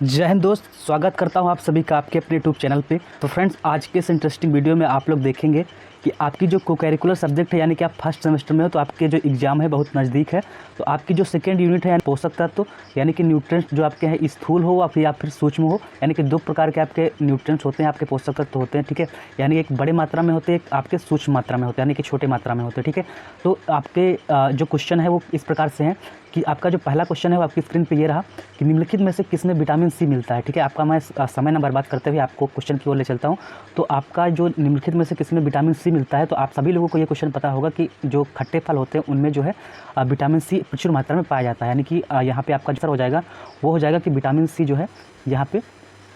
जय हिंद दोस्त, स्वागत करता हूं आप सभी का आपके अपने यूट्यूब चैनल पे। तो फ्रेंड्स, आज के इस इंटरेस्टिंग वीडियो में आप लोग देखेंगे कि आपकी जो को करिकुलर सब्जेक्ट है, यानी कि आप फर्स्ट सेमेस्टर में हो, तो आपके जो एग्ज़ाम है बहुत नज़दीक है। तो आपकी जो सेकेंड यूनिट है, यानी पोषक तत्व यानी कि न्यूट्रिएंट्स जो आपके हैं, स्थूल हो या फिर सूक्ष्म हो, यानी कि दो प्रकार के आपके न्यूट्रिएंट्स होते हैं, आपके पोषक तत्व होते हैं। ठीक है, यानी एक बड़े मात्रा में होते हैं, एक आपके सूक्ष्म मात्रा में होते हैं, यानी कि छोटे मात्रा में होते हैं। ठीक है, तो आपके जो क्वेश्चन है वो इस प्रकार से हैं कि आपका जो पहला क्वेश्चन है वो आपकी स्क्रीन पे ये रहा कि निम्नलिखित में से किसमें विटामिन सी मिलता है। ठीक है, आपका मैं समय ना बर्बाद करते हुए आपको क्वेश्चन की ओर ले चलता हूँ। तो आपका जो निम्नलिखित में से किसमें विटामिन सी मिलता है, तो आप सभी लोगों को ये क्वेश्चन पता होगा कि जो खट्टे फल होते हैं उनमें जो है विटामिन सी प्रचुर मात्रा में पाया जाता है। यानी कि यहाँ पे आपका आंसर हो जाएगा, वो हो जाएगा कि विटामिन सी जो है यहाँ पे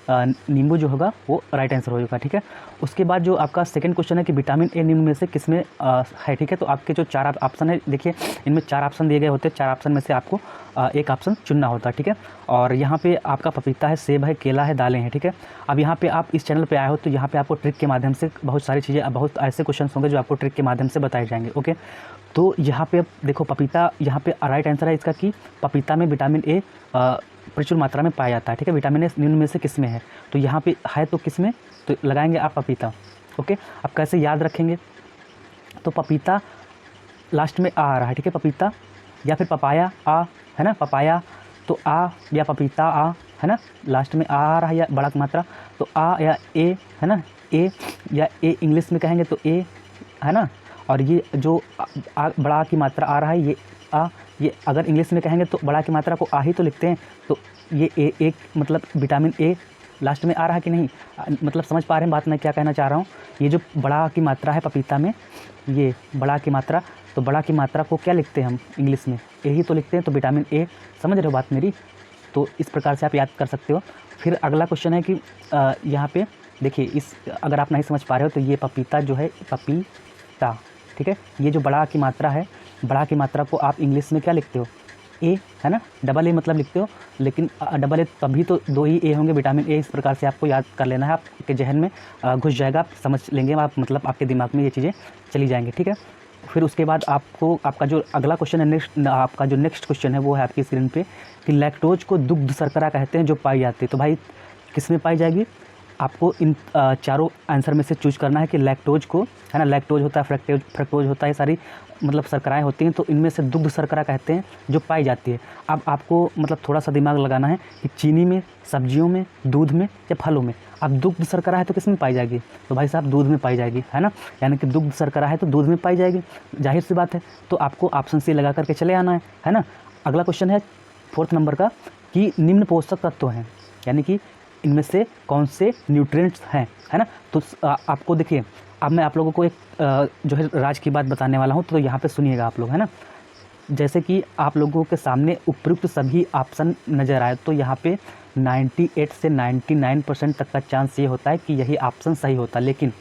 नींबू जो होगा वो राइट आंसर हो जाएगा। ठीक है, उसके बाद जो आपका सेकंड क्वेश्चन है कि विटामिन ए निम्न में से किसमें है। ठीक है, तो आपके जो चार ऑप्शन है, देखिए इनमें चार ऑप्शन दिए गए होते हैं, चार ऑप्शन में से आपको एक ऑप्शन चुनना होता है। ठीक है, और यहाँ पे आपका पपीता है, सेब है, केला है, दालें हैं। ठीक है, अब यहाँ पे आप इस चैनल पे आए हो तो यहाँ पे आपको ट्रिक के माध्यम से बहुत सारी चीज़ें, बहुत ऐसे क्वेश्चन होंगे जो आपको ट्रिक के माध्यम से बताए जाएंगे। ओके, तो यहाँ पे देखो पपीता, यहाँ पे राइट आंसर है इसका कि पपीता में विटामिन ए प्रचुर मात्रा में पाया जाता है। ठीक है, विटामिन ए निम्न में से किस में है, तो यहाँ पे है तो किस में, तो लगाएंगे आप पपीता। ओके, अब कैसे याद रखेंगे, तो पपीता लास्ट में आ रहा है। ठीक है, पपीता या फिर पपाया आ, है ना, पपाया तो आ, या पपीता आ, है ना, लास्ट में आ रहा है या बड़ा की मात्रा, तो आ या ए, है ना, ए या ए इंग्लिश में कहेंगे तो ए, है ना, और ये जो बड़ा की मात्रा आ रहा है ये आ, ये अगर इंग्लिश में कहेंगे तो बड़ा की मात्रा को आ ही तो लिखते हैं। तो ये ए एक मतलब विटामिन ए लास्ट में आ रहा है कि नहीं, मतलब समझ पा रहे हैं बात मैं क्या कहना चाह रहा हूँ। ये जो बड़ा की मात्रा है पपीता में, ये बड़ा की मात्रा, तो बड़ा की मात्रा को क्या लिखते हैं हम इंग्लिश में, ए ही तो लिखते हैं, तो विटामिन ए। समझ रहे हो बात मेरी, तो इस प्रकार से आप याद कर सकते हो। फिर अगला क्वेश्चन है कि यहाँ पे देखिए, इस अगर आप नहीं समझ पा रहे हो तो ये पपीता जो है, पपीता, ठीक है, ये जो बड़ा की मात्रा है, बड़ा की मात्रा को आप इंग्लिश में क्या लिखते हो, ए, है ना, डबल ए मतलब लिखते हो, लेकिन डबल ए तभी तो दो ही ए होंगे, विटामिन ए। इस प्रकार से आपको याद कर लेना है, आपके जहन में घुस जाएगा, आप समझ लेंगे, आप मतलब आपके दिमाग में ये चीज़ें चली जाएंगी। ठीक है, फिर उसके बाद आपको आपका जो अगला क्वेश्चन है, आपका जो नेक्स्ट क्वेश्चन है वो है आपकी स्क्रीन पे कि लैक्टोज को दुग्ध शर्करा कहते हैं जो पाई जाती है। तो भाई किस में पाई जाएगी, आपको इन चारों आंसर में से चूज करना है कि लैक्टोज को, है ना, लैक्टोज होता है, फ्रक्टोज होता है, सारी मतलब शर्कराएँ होती हैं, तो इनमें से दुग्ध शर्करा कहते हैं जो पाई जाती है। अब आपको मतलब थोड़ा सा दिमाग लगाना है कि चीनी में, सब्जियों में, दूध में या फलों में। अब दुग्ध शर्करा है तो किस में पाई जाएगी, तो भाई साहब दूध में पाई जाएगी, है ना, यानी कि दुग्ध शर्करा है तो दूध में पाई जाएगी, जाहिर सी बात है। तो आपको ऑप्शन सी लगा करके चले आना है ना। अगला क्वेश्चन है 4th नंबर का कि निम्न पोषक तत्व हैं, यानी कि इनमें से कौन से न्यूट्रिएंट्स हैं, है ना। तो आपको देखिए, अब मैं आप लोगों को एक जो है राज की बात बताने वाला हूँ, तो यहाँ पे सुनिएगा आप लोग, है ना। जैसे कि आप लोगों के सामने उपयुक्त सभी ऑप्शन नज़र आए, तो यहाँ पे 98 से 99% तक का चांस ये होता है कि यही ऑप्शन सही होता है। लेकिन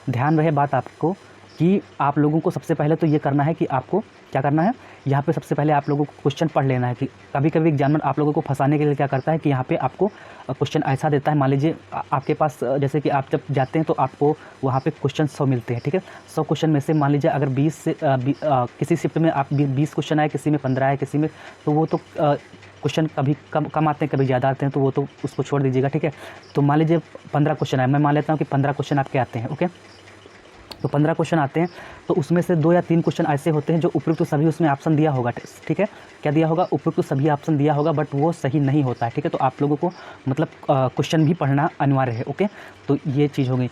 ध्यान रहे बात आपको कि आप लोगों को सबसे पहले तो ये करना है कि आपको क्या करना है, यहाँ पे सबसे पहले आप लोगों को क्वेश्चन पढ़ लेना है। कि कभी कभी एग्जामिनर आप लोगों को फंसाने के लिए क्या करता है कि यहाँ पे आपको क्वेश्चन ऐसा देता है, मान लीजिए आपके पास जैसे कि आप जब जाते हैं तो आपको वहाँ पे क्वेश्चन 100 मिलते हैं। ठीक है, 100 क्वेश्चन में से मान लीजिए अगर 20 से किसी शिफ्ट में आप 20 क्वेश्चन आए, किसी में 15 आए, किसी में, तो वो तो क्वेश्चन कभी कम आते हैं, कभी ज़्यादा आते हैं, तो वो तो उसको छोड़ दीजिएगा। ठीक है, तो मान लीजिए 15 क्वेश्चन आए, मैं मान लेता हूँ कि 15 क्वेश्चन आपके आते हैं। ओके, तो 15 क्वेश्चन आते हैं, तो उसमें से 2 या 3 क्वेश्चन ऐसे होते हैं जो उपयुक्त तो सभी उसमें ऑप्शन दिया होगा। ठीक है, क्या दिया होगा, उपयुक्त तो सभी ऑप्शन दिया होगा, बट वो सही नहीं होता है। ठीक है, तो आप लोगों को मतलब क्वेश्चन भी पढ़ना अनिवार्य है। ओके, तो ये चीज़ हो गई।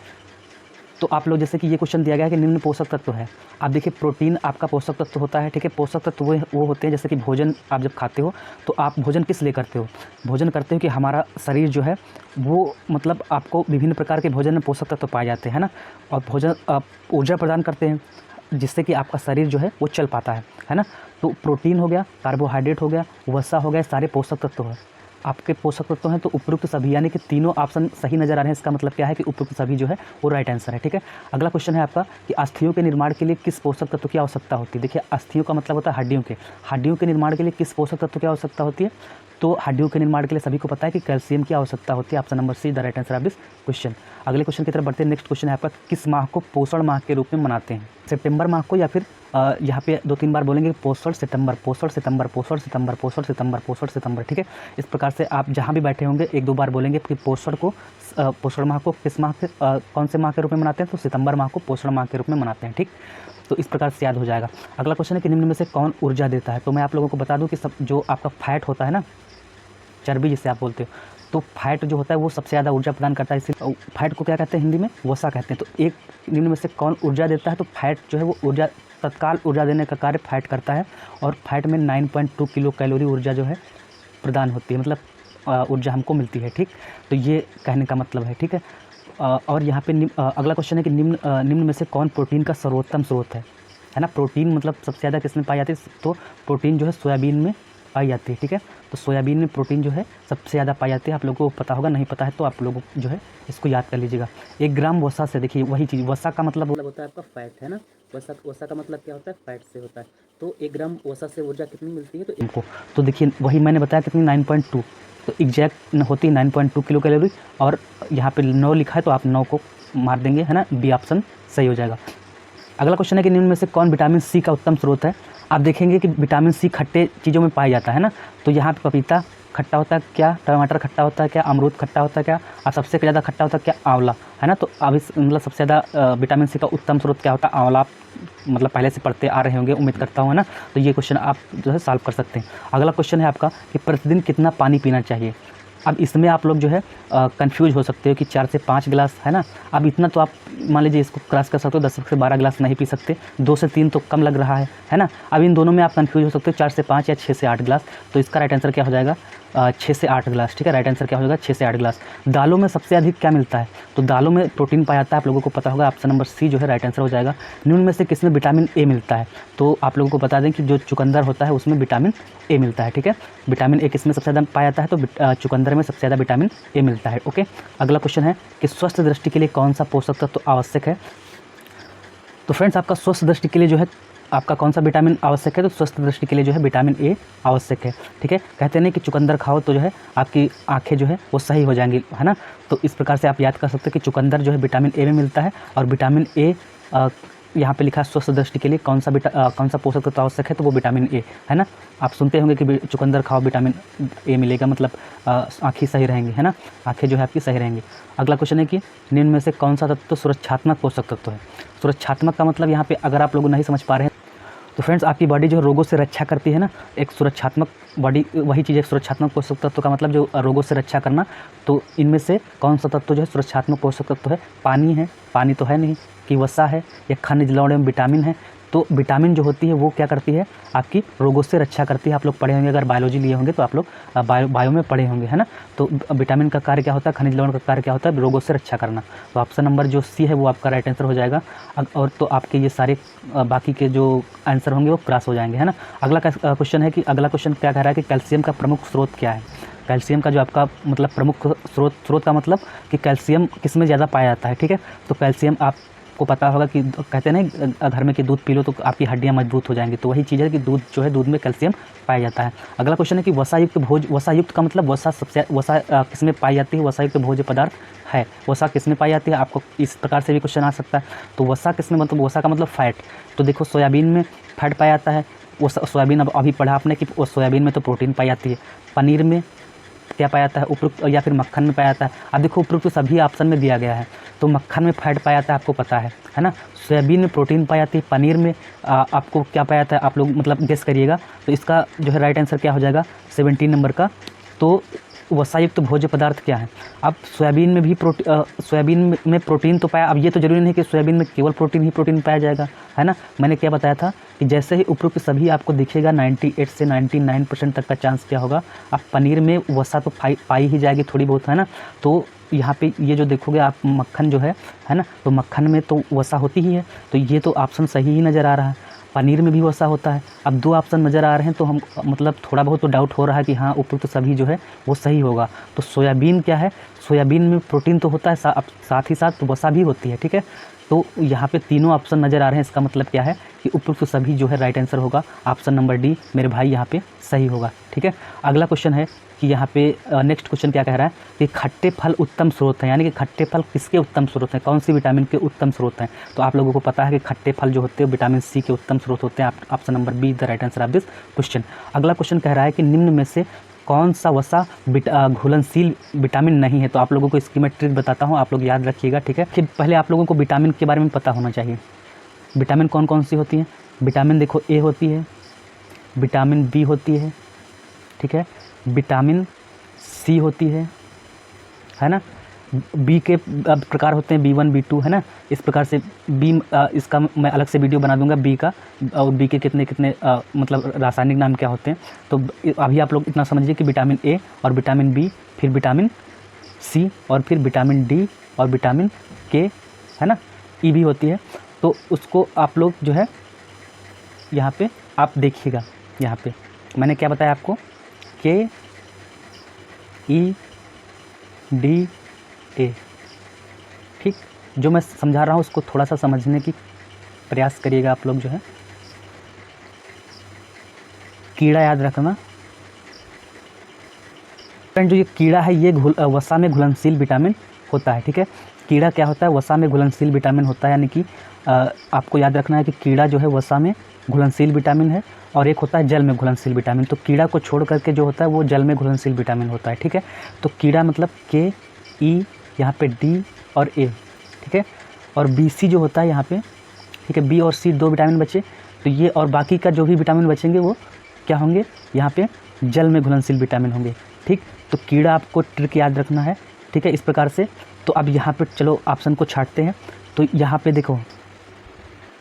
तो आप लोग जैसे कि ये क्वेश्चन दिया गया है कि निम्न पोषक तत्व है। आप देखिए, प्रोटीन आपका पोषक तत्व होता है। ठीक है, पोषक तत्व वो होते हैं जैसे कि भोजन आप जब खाते हो तो आप भोजन किस लिए करते हो, भोजन करते हो कि हमारा शरीर जो है वो मतलब आपको विभिन्न प्रकार के भोजन में पोषक तत्व पाए जाते हैं ना, और भोजन ऊर्जा प्रदान करते हैं जिससे कि आपका शरीर जो है वो चल पाता है ना। तो प्रोटीन हो गया, कार्बोहाइड्रेट हो गया, वसा हो गया, सारे पोषक तत्व हैं, आपके पोषक तत्व हैं। तो उपयुक्त सभी यानी कि तीनों ऑप्शन सही नज़र आ रहे हैं, इसका मतलब क्या है कि उपयुक्त सभी जो है वो राइट आंसर है। ठीक है, अगला क्वेश्चन है आपका कि अस्थियों के निर्माण के लिए किस पोषक तत्व की आवश्यकता होती है। देखिए, अस्थियों का मतलब होता है हड्डियों के निर्माण के लिए किस पोषक तत्व की आवश्यकता होती है, तो हड्डियों के निर्माण के लिए सभी को पता है कि कैल्शियम की आवश्यकता होती है। Option number see the right answer of this question. अगले क्वेश्चन की तरफ बढ़ते हैं। नेक्स्ट क्वेश्चन है आपका, किस माह को पोषण माह के रूप में मनाते हैं? सितंबर माह को, या फिर यहाँ पे 2-3 बार बोलेंगे पोषण सितंबर, पोषण सितंबर, पोषण सितंबर, पोषण सितंबर, पोषण सितंबर, ठीक है। इस प्रकार से आप जहाँ भी बैठे होंगे 1-2 बार बोलेंगे कि पोषण को पोषण माह को किस माह के कौन से माह के रूप में मनाते हैं? तो सितंबर माह को पोषण माह के रूप में मनाते हैं, ठीक। तो इस प्रकार से याद हो जाएगा। अगला क्वेश्चन है कि निम्न में से कौन ऊर्जा देता है? तो मैं आप लोगों को बता दूं कि सब जो आपका फैट होता है ना, चर्बी जिसे आप बोलते हो, तो फैट जो होता है वो सबसे ज़्यादा ऊर्जा प्रदान करता है। इसलिए फैट को क्या कहते हैं हिंदी में? वसा कहते हैं। तो एक निम्न में से कौन ऊर्जा देता है? तो फैट जो है वो ऊर्जा, तत्काल ऊर्जा देने का कार्य फैट करता है, और फैट में 9.2 किलो कैलोरी ऊर्जा जो है प्रदान होती है, मतलब ऊर्जा हमको मिलती है, ठीक। तो ये कहने का मतलब है, ठीक है। और यहाँ पे अगला क्वेश्चन है कि निम्न में से कौन प्रोटीन का सर्वोत्तम स्रोत है ना। प्रोटीन मतलब सबसे ज़्यादा किसमें पाई जाती है? तो प्रोटीन जो है सोयाबीन में पाई जाती है, ठीक है। तो सोयाबीन में प्रोटीन जो है सबसे ज़्यादा पाई जाती है। आप लोगों को पता होगा, नहीं पता है तो आप लोगों जो है इसको याद कर लीजिएगा। 1 ग्राम वसा से, देखिए वही चीज़, वसा का मतलब होता है आपका फैट, है ना। वसा का मतलब क्या होता है? फैट से होता है। तो 1 ग्राम वसा से ऊर्जा कितनी मिलती है? तो इनको, तो देखिए वही मैंने बताया कितनी, 9.2, तो एग्जैक्ट होती है 9.2 किलो कैलोरी, और यहाँ पे 9 लिखा है तो आप 9 को मार देंगे, है ना। बी ऑप्शन सही हो जाएगा। अगला क्वेश्चन है कि निम्न में से कौन विटामिन सी का उत्तम स्रोत है? आप देखेंगे कि विटामिन सी खट्टे चीज़ों में पाया जाता है ना। तो यहाँ पे पपीता खट्टा होता है क्या? टमाटर खट्टा होता है क्या? अमरूद खट्टा होता है क्या? और सबसे ज़्यादा खट्टा होता है क्या? आंवला, है ना। तो अब इस मतलब सबसे ज़्यादा विटामिन सी का उत्तम स्रोत क्या होता है? आंवला। मतलब पहले से पढ़ते आ रहे होंगे, उम्मीद करता हूँ, है ना। तो ये क्वेश्चन आप जो है सॉल्व कर सकते हैं। अगला क्वेश्चन है आपका कि प्रतिदिन कितना पानी पीना चाहिए? अब इसमें आप लोग जो है कंफ्यूज हो सकते हो कि 4 से 5 गिलास, है ना। अब इतना तो आप मान लीजिए इसको क्रॉस कर सकते हो, 10 से 12 गिलास नहीं पी सकते, 2 से 3 तो कम लग रहा है ना। अब इन दोनों में आप कंफ्यूज हो सकते हो, 4 से 5 या 6 से 8 गिलास। तो इसका राइट आंसर क्या हो जाएगा? 6 से 8 गिलास, ठीक है। राइट आंसर क्या हो जाएगा? 6 से 8 गिलास। दालों में सबसे अधिक क्या मिलता है? तो दालों में प्रोटीन पाया जाता है, आप लोगों को पता होगा। ऑप्शन नंबर सी जो है राइट आंसर हो जाएगा। निम्न में से किसमें विटामिन ए मिलता है? तो आप लोगों को बता दें कि जो चुकंदर होता है उसमें विटामिन ए मिलता है, ठीक है। विटामिन ए किसमें सबसे ज़्यादा पाया जाता है? तो चुकंदर में सबसे ज़्यादा विटामिन ए मिलता है, ओके। अगला क्वेश्चन है कि स्वस्थ दृष्टि के लिए कौन सा पोषक तत्व तो आवश्यक है? तो फ्रेंड्स आपका स्वस्थ दृष्टि के लिए जो है आपका कौन सा विटामिन आवश्यक है? तो स्वस्थ दृष्टि के लिए जो है विटामिन ए आवश्यक है, ठीक है। कहते हैं कि चुकंदर खाओ तो जो है आपकी आंखें जो है वो सही हो जाएंगी, है ना। तो इस प्रकार से आप याद कर सकते हैं कि चुकंदर जो है विटामिन ए में मिलता है, और विटामिन ए यहाँ पे लिखा है स्वस्थ दृष्टि के लिए कौन सा पोषक तत्व आवश्यक है? तो वो विटामिन ए, है ना। आप सुनते होंगे कि चुकंदर खाओ विटामिन ए मिलेगा, मतलब आँखें सही रहेंगी, है ना। आँखें जो है आपकी सही रहेंगी। अगला क्वेश्चन है कि निम्न में से कौन सा तत्व सुरक्षात्मक पोषक तत्व है? सुरक्षात्मक का मतलब यहाँ पे अगर आप लोग नहीं समझ पा रहे हैं तो फ्रेंड्स आपकी बॉडी जो रोगों से रक्षा करती है ना, एक सुरक्षात्मक बॉडी, वही चीज़ एक सुरक्षात्मक पोषक तत्व का मतलब जो रोगों से रक्षा करना। तो इनमें से कौन सा तत्व जो है सुरक्षात्मक पोषक तत्व है? पानी है, पानी तो है नहीं, कि वसा है, या खनिज लवण एवं विटामिन है। तो विटामिन जो होती है वो क्या करती है? आपकी रोगों से रक्षा करती है। आप लोग पढ़े होंगे, अगर बायोलॉजी लिए होंगे तो आप लोग बायो में पढ़े होंगे, है ना। तो विटामिन का कार्य क्या होता है? खनिज लवण का कार्य क्या होता है? रोगों से रक्षा करना। तो ऑप्शन नंबर जो सी है वो आपका राइट आंसर हो जाएगा। और तो आपके ये सारे बाकी के जो आंसर होंगे वो क्रॉस हो जाएंगे, है ना। अगला क्वेश्चन है कि अगला क्वेश्चन क्या कह रहा है कि कैल्शियम का प्रमुख स्रोत क्या है? कैल्शियम का जो आपका मतलब प्रमुख स्रोत का मतलब कि कैल्शियम किस में ज़्यादा पाया जाता है, ठीक है। तो कैल्शियम आपको पता होगा कि कहते हैं ना घर में कि दूध पी लो तो आपकी हड्डियां मजबूत हो जाएंगी। तो वही चीज़ है कि दूध जो है, दूध में कैल्शियम पाया जाता है। अगला क्वेश्चन है कि वसायुक्त भोज, वसायुक्त का मतलब वसा किस में पाई जाती है? वसायुक्त भोज्य पदार्थ है, वसा किस में पाई जाती है? आपको इस प्रकार से भी क्वेश्चन आ सकता है। तो वसा किस में, मतलब वसा का मतलब फैट। तो देखो सोयाबीन में फैट पाया जाता है, वो सोयाबीन अब अभी पढ़ा आपने कि वो सोयाबीन में तो प्रोटीन पाई जाती है। पनीर में क्या पाया जाता है? उपरोक्त, या फिर मक्खन में पाया जाता है। अब देखो उपरोक्त तो सभी ऑप्शन में दिया गया है, तो मक्खन में फैट पाया जाता है, आपको पता है ना। सोयाबीन में प्रोटीन पाई जाती है, पनीर में आपको क्या पाया जाता है? आप लोग मतलब गेस करिएगा। तो इसका जो है राइट आंसर क्या हो जाएगा? 17 नंबर का। तो वसायुक्त भोज्य पदार्थ क्या है? अब सोयाबीन में भी सोयाबीन में प्रोटीन तो पाया। अब ये तो जरूरी नहीं कि सोयाबीन में केवल प्रोटीन पाया जाएगा, है ना। मैंने क्या बताया था कि जैसे ही उपरोक्त सभी आपको दिखेगा 98 से 99% तक का चांस क्या होगा? आप पनीर में वसा तो पाई ही जाएगी थोड़ी बहुत, है ना। तो यहाँ पे ये जो देखोगे आप मक्खन जो है ना, तो मक्खन में तो वसा होती ही है। तो ये तो ऑप्शन सही ही नज़र आ रहा है। पनीर में भी वसा होता है। अब 2 ऑप्शन नज़र आ रहे हैं तो हम मतलब थोड़ा बहुत तो डाउट हो रहा है कि हाँ उपरोक्त सभी जो है वो सही होगा। तो सोयाबीन क्या है? सोयाबीन में प्रोटीन तो होता है, साथ ही साथ वसा भी होती है, ठीक है। तो यहाँ पे तीनों ऑप्शन नज़र आ रहे हैं, इसका मतलब क्या है कि उपरोक्त सभी जो है राइट आंसर होगा। ऑप्शन नंबर डी मेरे भाई यहाँ पे सही होगा। ठीक है, अगला क्वेश्चन है कि यहाँ पे नेक्स्ट क्वेश्चन क्या कह रहा है कि खट्टे फल उत्तम स्रोत हैं, यानी कि खट्टे फल किसके उत्तम स्रोत हैं, कौन सी विटामिन के उत्तम स्रोत हैं। तो आप लोगों को पता है कि खट्टे फल जो होते हैं विटामिन सी के उत्तम स्रोत होते हैं। Option number be the right answer of this question. अगला क्वेश्चन कह रहा है कि निम्न में से कौन सा वसा घुलनशील विटामिन नहीं है। तो आप लोगों को इसकी मैं ट्रिक बताता हूँ, आप लोग याद रखिएगा। ठीक है, कि पहले आप लोगों को विटामिन के बारे में पता होना चाहिए। विटामिन कौन कौन सी होती हैं? विटामिन देखो ए होती है, विटामिन बी होती है, ठीक है, विटामिन सी होती है ना। बी के प्रकार होते हैं B1 B2, है ना। इस प्रकार से बी इसका मैं अलग से वीडियो बना दूंगा बी का, और बी के कितने कितने मतलब रासायनिक नाम क्या होते हैं। तो अभी आप लोग इतना समझिए कि विटामिन ए और विटामिन बी, फिर विटामिन सी और फिर विटामिन डी और विटामिन के, है ना, ई भी होती है। तो उसको आप लोग जो है यहाँ पे आप देखिएगा, यहाँ पे मैंने क्या बताया आपको, के ई डी ए। ठीक, जो मैं समझा रहा हूँ उसको थोड़ा सा समझने की प्रयास करिएगा आप लोग जो है। कीड़ा याद रखना फ्रेंड, जो ये कीड़ा है ये वसा में घुलनशील विटामिन होता है। ठीक है, कीड़ा क्या होता है, वसा में घुलनशील विटामिन होता है, यानी कि आपको याद रखना है कि कीड़ा जो है वसा में घुलनशील विटामिन है, और एक होता है जल में घुलनशील विटामिन। तो कीड़ा को छोड़ करके जो होता है वो जल में घुलनशील विटामिन होता है। ठीक है, तो कीड़ा मतलब के ई, यहाँ पे डी और ए, ठीक है, और बी सी जो होता है यहाँ पे, ठीक है, बी और सी दो विटामिन बचे। तो ये और बाकी का जो भी विटामिन बचेंगे वो क्या होंगे, यहाँ पे जल में घुलनशील विटामिन होंगे। ठीक, तो कीड़ा आपको ट्रिक याद रखना है। ठीक है, इस प्रकार से। तो अब यहाँ पे चलो ऑप्शन को छांटते हैं। तो यहाँ पे देखो,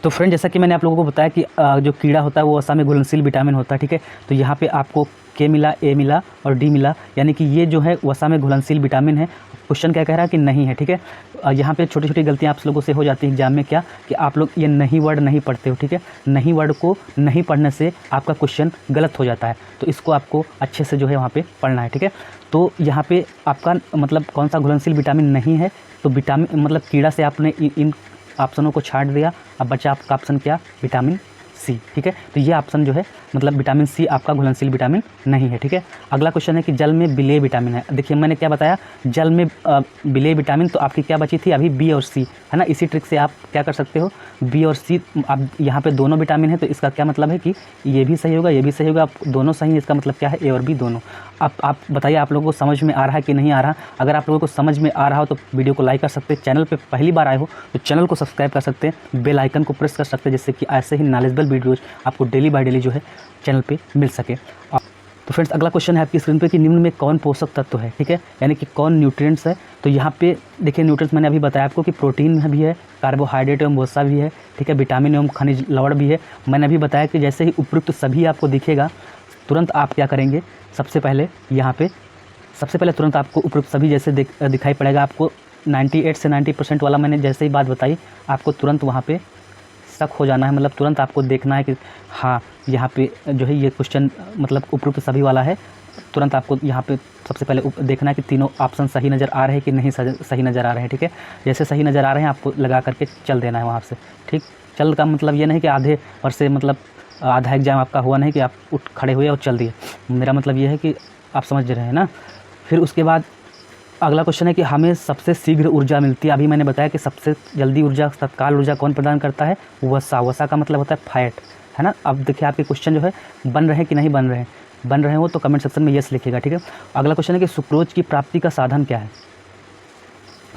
तो फ्रेंड जैसा कि मैंने आप लोगों को बताया कि जो कीड़ा होता है वो वसा में घुलनशील विटामिन होता है। ठीक है, तो यहाँ पे आपको के मिला, ए मिला और डी मिला, यानी कि ये जो है वसा में घुलनशील विटामिन है। क्वेश्चन क्या कह रहा है कि नहीं है। ठीक है, यहाँ पे छोटी छोटी गलतियाँ आप लोगों से हो जाती है एग्जाम में, क्या कि आप लोग ये नहीं वर्ड नहीं पढ़ते हो। ठीक है, नहीं वर्ड को नहीं पढ़ने से आपका क्वेश्चन गलत हो जाता है, तो इसको आपको अच्छे से जो है वहाँ पे पढ़ना है। ठीक है, तो यहाँ पे आपका मतलब कौन सा घुलनशील विटामिन नहीं है, तो विटामिन मतलब कीड़ा से आपने इन ऑप्शनों को छांट दिया। अब बचा आपका ऑप्शन क्या, विटामिन सी। ठीक है, तो ये ऑप्शन जो है मतलब विटामिन सी आपका घुलनशील विटामिन नहीं है। ठीक है, अगला क्वेश्चन है कि जल में विलेय विटामिन है। देखिए मैंने क्या बताया, जल में विलेय विटामिन, तो आपकी क्या बची थी अभी, बी और सी, है ना। इसी ट्रिक से आप क्या कर सकते हो, बी और सी, अब यहाँ पे दोनों विटामिन है, तो इसका क्या मतलब है कि ये भी सही होगा, ये भी सही होगा, दोनों सही है। इसका मतलब क्या है, ए और बी दोनों। अब आप बताइए आप लोगों को समझ में आ रहा है कि नहीं आ रहा। अगर आप लोगों को समझ में आ रहा हो तो वीडियो को लाइक कर सकते हैं, चैनल पे पहली बार आए हो तो चैनल को सब्सक्राइब कर सकते हैं, बेल आइकन को प्रेस कर सकते हैं, जिससे कि ऐसे ही नॉलेजेबल वीडियोज़ आपको डेली बाय डेली जो है चैनल पे मिल सके। तो फ्रेंड्स अगला क्वेश्चन है आपकी स्क्रीन पे कि निम्न में कौन पोषक तत्व है। ठीक है, यानी कि कौन न्यूट्रिएंट्स है। तो यहाँ पे देखिए न्यूट्रिएंट्स मैंने अभी बताया आपको कि प्रोटीन में भी है, कार्बोहाइड्रेट एवं वसा भी है, ठीक है, विटामिन एवं खनिज लवण भी है। मैंने अभी बताया कि जैसे ही उपयुक्त सभी आपको दिखेगा, तुरंत आप क्या करेंगे, सबसे पहले यहाँ पे तुरंत आपको उपयुक्त सभी जैसे दिखाई पड़ेगा। आपको 98 से 90% वाला मैंने जैसे ही बात बताई, आपको तुरंत वहाँ पे शक हो जाना है, मतलब तुरंत आपको देखना है कि हाँ यहाँ पे जो है ये क्वेश्चन मतलब उपयुक्त सभी वाला है। तुरंत आपको यहाँ पे सबसे पहले देखना है कि तीनों ऑप्शन सही नज़र आ रहे हैं कि नहीं सही नज़र आ रहे हैं। ठीक है, जैसे सही नज़र आ रहे हैं आपको लगा करके चल देना है वहाँ से। ठीक, चल का मतलब ये नहीं कि आधे वर्ष से मतलब आधा एग्जाम आपका हुआ नहीं कि आप उठ खड़े हुए और चल दिए। मेरा मतलब ये है कि आप समझ रहे हैं ना। फिर उसके बाद अगला क्वेश्चन है कि हमें सबसे शीघ्र ऊर्जा मिलती है। अभी मैंने बताया कि सबसे जल्दी ऊर्जा, तत्काल ऊर्जा कौन प्रदान करता है, वसा। वसा का मतलब होता है फैट, है ना। अब देखिए आपके क्वेश्चन जो है बन रहे हैं कि नहीं बन रहे हैं, बन रहे हो तो कमेंट सेक्शन में यस लिखिएगा। ठीक है, अगला क्वेश्चन है कि सुक्रोज की प्राप्ति का साधन क्या है।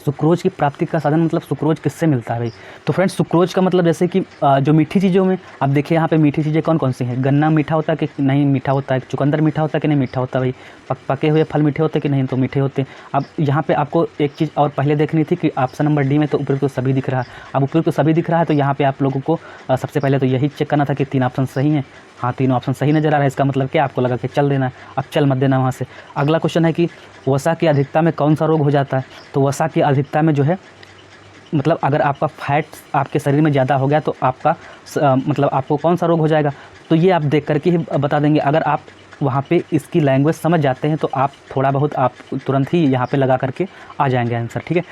सुक्रोज की प्राप्ति का साधन मतलब सुक्रोज किससे मिलता है भाई। तो फ्रेंड्स सुक्रोज का मतलब जैसे कि जो मीठी चीज़ों में, अब देखिए यहाँ पे मीठी चीज़ें कौन कौन सी हैं। गन्ना मीठा होता है कि नहीं मीठा होता है, चुकंदर मीठा होता है कि नहीं मीठा होता है भाई, पके हुए फल मीठे होते हैं कि नहीं, तो मीठे होते हैं। अब यहाँ पे आपको एक चीज़ और पहले देखनी थी कि ऑप्शन नंबर डी में तो उपयुक्त तो सभी दिख रहा है। अब उपयुक्त तो सभी दिख रहा है, तो यहाँ पे आप लोगों को सबसे पहले तो यही चेक करना था कि 3 ऑप्शन सही हैं। हाँ, 3 ऑप्शन सही नज़र आ रहा है, इसका मतलब क्या, आपको लगा कि चल देना है। अब चल मत देना वहाँ से। अगला क्वेश्चन है कि वसा की अधिकता में कौन सा रोग हो जाता है। तो वसा की अधिकता में जो है मतलब अगर आपका फैट आपके शरीर में ज़्यादा हो गया तो आपका मतलब आपको कौन सा रोग हो जाएगा, तो ये आप देख करके ही बता देंगे। अगर आप वहाँ पे इसकी लैंग्वेज समझ जाते हैं तो आप थोड़ा बहुत आप तुरंत ही यहाँ पे लगा करके आ जाएंगे आंसर। ठीक है,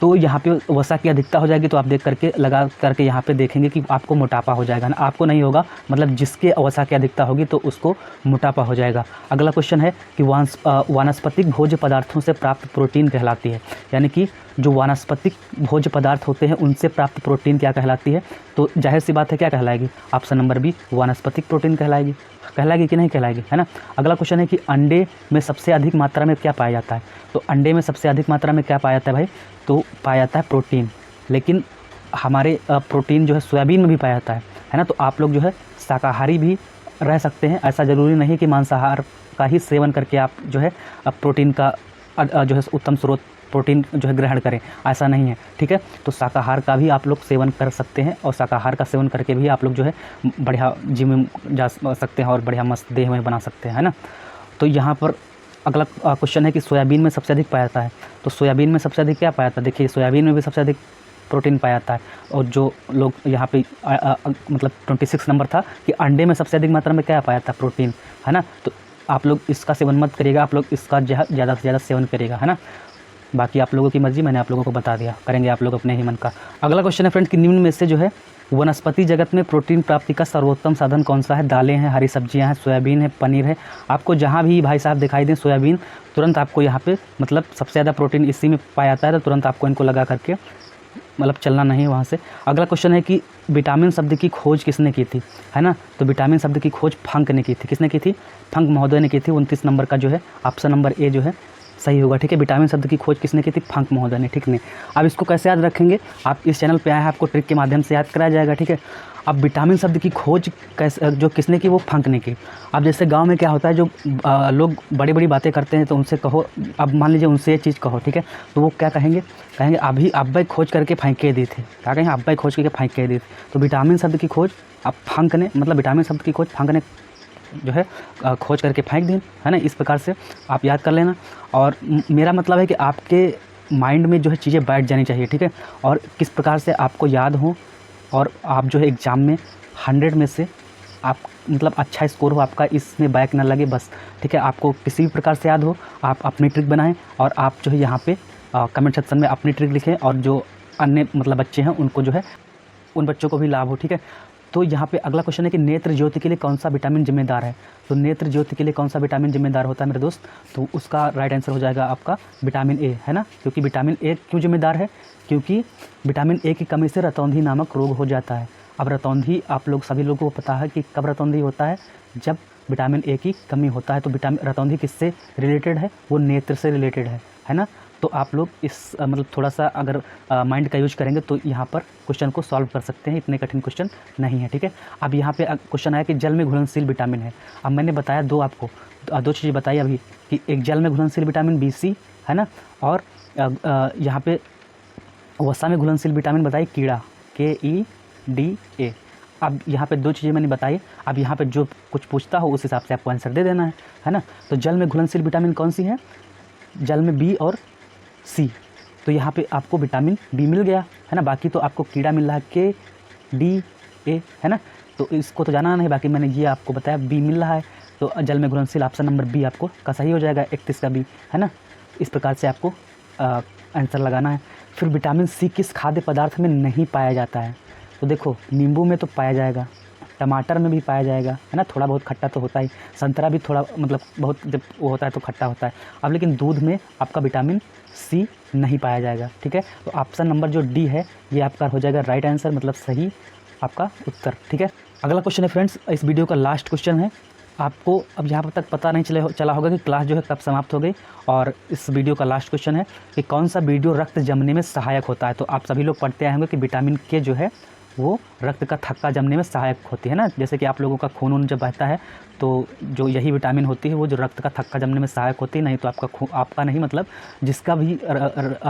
तो यहाँ पे वसा की अधिकता हो जाएगी, तो आप देख करके लगा करके यहाँ पे देखेंगे कि आपको मोटापा हो जाएगा ना, आपको नहीं होगा, मतलब जिसके वसा की अधिकता होगी तो उसको मोटापा हो जाएगा। अगला क्वेश्चन है कि वानस्पतिक भोज्य पदार्थों से प्राप्त प्रोटीन कहलाती है, यानी कि जो वानस्पतिक भोज्य पदार्थ होते हैं उनसे प्राप्त प्रोटीन क्या कहलाती है? तो जाहिर सी बात है क्या कहलाएगी? ऑप्शन नंबर बी, वानस्पतिक प्रोटीन कहलाएगी। कहलाएगी कि नहीं कहलाएगी, है ना। अगला क्वेश्चन है कि अंडे में सबसे अधिक मात्रा में क्या पाया जाता है? तो अंडे में सबसे अधिक मात्रा में क्या पाया जाता है भाई? तो पाया जाता है प्रोटीन, लेकिन हमारे प्रोटीन जो है सोयाबीन में भी पाया जाता है ना। तो आप लोग जो है शाकाहारी भी रह सकते हैं, ऐसा ज़रूरी नहीं कि मांसाहार का ही सेवन करके आप जो है प्रोटीन का जो है उत्तम स्रोत प्रोटीन जो है ग्रहण करें, ऐसा नहीं है, ठीक है। तो शाकाहार का भी आप लोग सेवन कर सकते हैं, और शाकाहार का सेवन करके भी आप लोग जो है बढ़िया जिम में जा सकते हैं और बढ़िया मस्त देह में बना सकते हैं, है ना। तो यहाँ पर अगला क्वेश्चन है कि सोयाबीन में सबसे अधिक पाया जाता है। तो सोयाबीन में सबसे अधिक क्या पाया जाता है? देखिए सोयाबीन में भी सबसे अधिक प्रोटीन पाया जाता है, और जो लोग यहाँ पे मतलब 26 नंबर था कि अंडे में सबसे अधिक मात्रा में क्या पाया जाता है? प्रोटीन, है ना। तो आप लोग इसका सेवन मत करिएगा, आप लोग इसका ज़्यादा से ज़्यादा सेवन करिएगा, है ना। बाकी आप लोगों की मर्ज़ी, मैंने आप लोगों को बता दिया, करेंगे आप लोग अपने ही मन का। अगला क्वेश्चन है फ्रेंड्स कि निम्न में से जो है वनस्पति जगत में प्रोटीन प्राप्ति का सर्वोत्तम साधन कौन सा है? दालें हैं, हरी सब्जियां हैं, सोयाबीन है, पनीर है। आपको जहां भी भाई साहब दिखाई दें सोयाबीन, तुरंत आपको यहाँ पे मतलब सबसे ज़्यादा प्रोटीन इसी में पाया जाता है, तो तुरंत आपको इनको लगा करके मतलब चलना नहीं है वहाँ से। अगला क्वेश्चन है कि विटामिन शब्द की खोज किसने की थी, है ना। तो विटामिन शब्द की खोज फंक ने की थी। किसने की थी? फंक महोदय ने की थी। 29 नंबर का जो है ऑप्शन नंबर ए जो है सही होगा, ठीक है। विटामिन शब्द की खोज किसने की थी? फंक महोदय ने, ठीक है। अब इसको कैसे याद रखेंगे? आप इस चैनल पे आए हैं, आपको ट्रिक के माध्यम से याद कराया जाएगा, ठीक है। अब विटामिन शब्द की खोज कैसे जो किसने की? वो फंक ने की। अब जैसे गांव में क्या होता है, जो लोग बड़ी बड़ी बातें करते हैं तो उनसे कहो, अब मान लीजिए उनसे ये चीज़ कहो, ठीक है, तो वो क्या कहेंगे? कहेंगे अभी अब्बा खोज करके फेंके दी थी। क्या कहेंगे? अब्बा खोज करके फेंके दी थी। तो विटामिन शब्द की खोज अब फंक ने, मतलब विटामिन शब्द की खोज फंक ने जो है खोज करके फेंक दी, है ना। इस प्रकार से आप याद कर लेना, और मेरा मतलब है कि आपके माइंड में जो है चीज़ें बैठ जानी चाहिए, ठीक है। और किस प्रकार से आपको याद हो, और आप जो है एग्ज़ाम में 100 में से आप मतलब अच्छा स्कोर हो आपका, इसमें बैक ना लगे बस, ठीक है। आपको किसी भी प्रकार से याद हो, आप अपनी ट्रिक बनाएं, और आप जो है यहाँ पे कमेंट सेक्शन में अपनी ट्रिक लिखें, और जो अन्य मतलब बच्चे हैं उनको जो है उन बच्चों को भी लाभ हो, ठीक है। तो यहाँ पे अगला क्वेश्चन है कि नेत्र ज्योति के लिए कौन सा विटामिन जिम्मेदार है? तो नेत्र ज्योति के लिए कौन सा विटामिन जिम्मेदार होता है मेरे दोस्त? तो उसका राइट आंसर हो जाएगा आपका विटामिन ए, है ना। क्योंकि विटामिन ए क्यों जिम्मेदार है? क्योंकि विटामिन ए की कमी से रतौंधी नामक रोग हो जाता है। अब रतौंधी आप लोग सभी लोगों को पता है कि कब रतौंधी होता है? जब विटामिन ए की कमी होता है। तो रतौंधी किससे रिलेटेड है? वो नेत्र से रिलेटेड है ना। तो आप लोग इस मतलब थोड़ा सा अगर माइंड का यूज करेंगे तो यहाँ पर क्वेश्चन को सॉल्व कर सकते हैं, इतने कठिन क्वेश्चन नहीं है, ठीक है। अब यहाँ पे क्वेश्चन आया कि जल में घुलनशील विटामिन है। अब मैंने बताया आपको दो चीज़ें बताई अभी, कि एक जल में घुलनशील विटामिन BC है ना, और यहाँ पे वसा में घुलनशील विटामिन बताई कीड़ा KEDA। अब यहाँ पे दो चीज़ें मैंने बताई। अब यहाँ पे जो कुछ पूछता हो उस हिसाब से आपको आंसर दे देना है ना। तो जल में घुलनशील विटामिन कौन सी है? जल में B और C। तो यहाँ पे आपको विटामिन B मिल गया, है ना। बाकी तो आपको कीड़ा मिल रहा है KDA, है ना। तो इसको तो जाना नहीं, बाकी मैंने ये आपको बताया B मिल रहा है। तो जल में घुलनशील ऑप्शन नंबर B आपको का सही हो जाएगा, 31 का B, है ना। इस प्रकार से आपको आंसर लगाना है। फिर विटामिन C किस खाद्य पदार्थ में नहीं पाया जाता है? तो देखो नींबू में तो पाया जाएगा, टमाटर में भी पाया जाएगा, है ना। थोड़ा बहुत खट्टा तो होता ही, संतरा भी थोड़ा मतलब बहुत जब वो होता है तो खट्टा होता है। अब लेकिन दूध में आपका विटामिन C नहीं पाया जाएगा, ठीक है। तो ऑप्शन नंबर जो D है ये आपका हो जाएगा राइट आंसर, मतलब सही आपका उत्तर, ठीक है। अगला क्वेश्चन है फ्रेंड्स, इस वीडियो का लास्ट क्वेश्चन है। आपको अब यहाँ तक पता नहीं चला होगा कि क्लास जो है कब समाप्त हो गई, और इस वीडियो का लास्ट क्वेश्चन है कि कौन सा वीडियो रक्त जमने में सहायक होता है? तो आप सभी लोग पढ़ते आए होंगे कि विटामिन K जो है वो रक्त का थक्का जमने में सहायक होती है ना। जैसे कि आप लोगों का खून जब बहता है तो जो यही विटामिन होती है वो जो रक्त का थक्का जमने में सहायक होती है। नहीं तो आपका नहीं, मतलब जिसका भी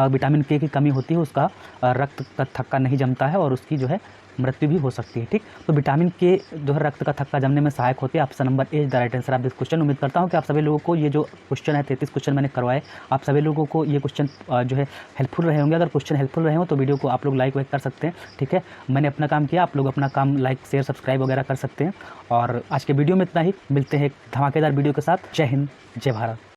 विटामिन K की कमी होती है उसका रक्त का थक्का नहीं जमता है, और उसकी जो है मृत्यु भी हो सकती है, ठीक। तो विटामिन K जो है रक्त का थक्का जमने में सहायक होती है। Option number A the right answer of this question. उम्मीद करता हूँ कि आप सभी लोगों को ये जो क्वेश्चन है 33 क्वेश्चन मैंने करवाए, आप सभी लोगों को ये क्वेश्चन जो है हेल्पफुल रहे होंगे। अगर क्वेश्चन हेल्पफुल रहे हो तो वीडियो को आप लोग लाइक कर सकते हैं, ठीक है। मैंने अपना काम किया, आप लोग अपना काम लाइक शेयर सब्सक्राइब वगैरह कर सकते हैं। और आज के वीडियो में इतना ही, मिलते हैं एक धमाकेदार वीडियो के साथ। जय हिंद, जय भारत।